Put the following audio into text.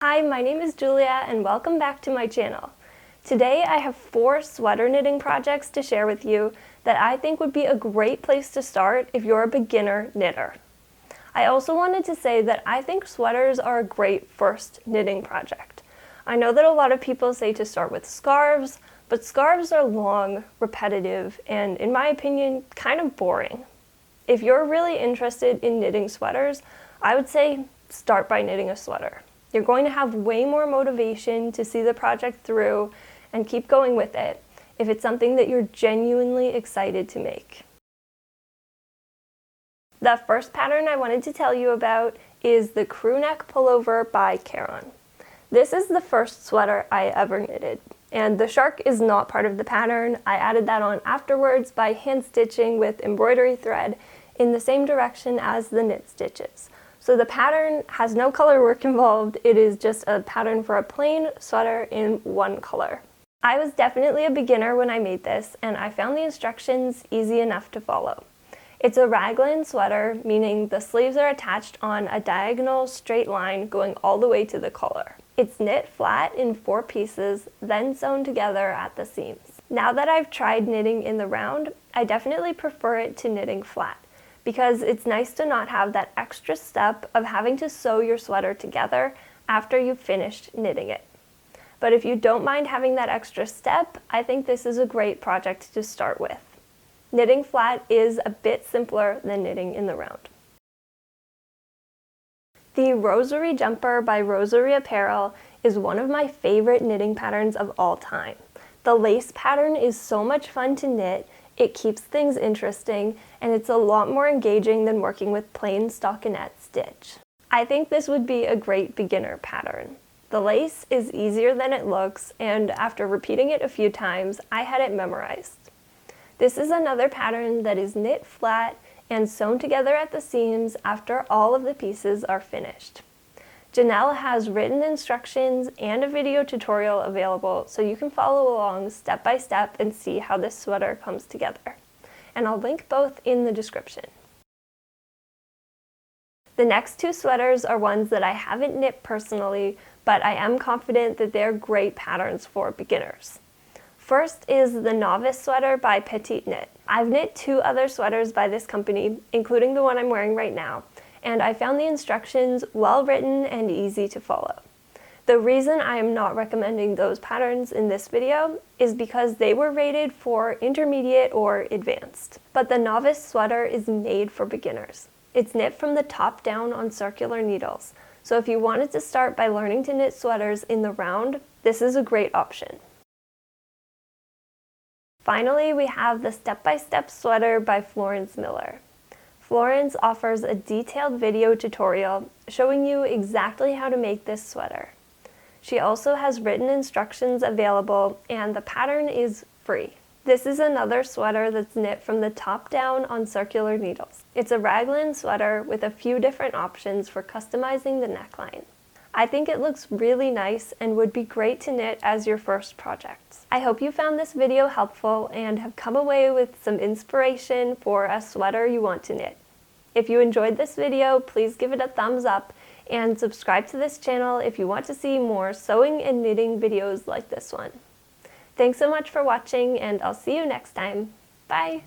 Hi, my name is Julia and welcome back to my channel. Today I have 4 sweater knitting projects to share with you that I think would be a great place to start if you're a beginner knitter. I also wanted to say that I think sweaters are a great first knitting project. I know that a lot of people say to start with scarves, but scarves are long, repetitive, and in my opinion, kind of boring. If you're really interested in knitting sweaters, I would say start by knitting a sweater. You're going to have way more motivation to see the project through and keep going with it if it's something that you're genuinely excited to make. The first pattern I wanted to tell you about is the crew neck pullover by Caron. This is the first sweater I ever knitted, and the shark is not part of the pattern. I added that on afterwards by hand stitching with embroidery thread in the same direction as the knit stitches. So the pattern has no color work involved, it is just a pattern for a plain sweater in one color. I was definitely a beginner when I made this, and I found the instructions easy enough to follow. It's a raglan sweater, meaning the sleeves are attached on a diagonal straight line going all the way to the collar. It's knit flat in 4 pieces, then sewn together at the seams. Now that I've tried knitting in the round, I definitely prefer it to knitting flat, because it's nice to not have that extra step of having to sew your sweater together after you've finished knitting it. But if you don't mind having that extra step, I think this is a great project to start with. Knitting flat is a bit simpler than knitting in the round. The Rosary Jumper by Rosary Apparel is one of my favorite knitting patterns of all time. The lace pattern is so much fun to knit, it keeps things interesting, and it's a lot more engaging than working with plain stockinette stitch. I think this would be a great beginner pattern. The lace is easier than it looks, and after repeating it a few times, I had it memorized. This is another pattern that is knit flat and sewn together at the seams after all of the pieces are finished. Janelle has written instructions and a video tutorial available so you can follow along step by step and see how this sweater comes together. And I'll link both in the description. The next 2 sweaters are ones that I haven't knit personally, but I am confident that they're great patterns for beginners. First is the Novice Sweater by Petite Knit. I've knit 2 other sweaters by this company, including the one I'm wearing right now, and I found the instructions well written and easy to follow. The reason I am not recommending those patterns in this video is because they were rated for intermediate or advanced. But the Novice Sweater is made for beginners. It's knit from the top down on circular needles, so if you wanted to start by learning to knit sweaters in the round, this is a great option. Finally, we have the Step-by-Step Sweater by Florence Miller. Florence offers a detailed video tutorial showing you exactly how to make this sweater. She also has written instructions available, and the pattern is free. This is another sweater that's knit from the top down on circular needles. It's a raglan sweater with a few different options for customizing the neckline. I think it looks really nice and would be great to knit as your first project. I hope you found this video helpful and have come away with some inspiration for a sweater you want to knit. If you enjoyed this video, please give it a thumbs up and subscribe to this channel if you want to see more sewing and knitting videos like this one. Thanks so much for watching, and I'll see you next time. Bye!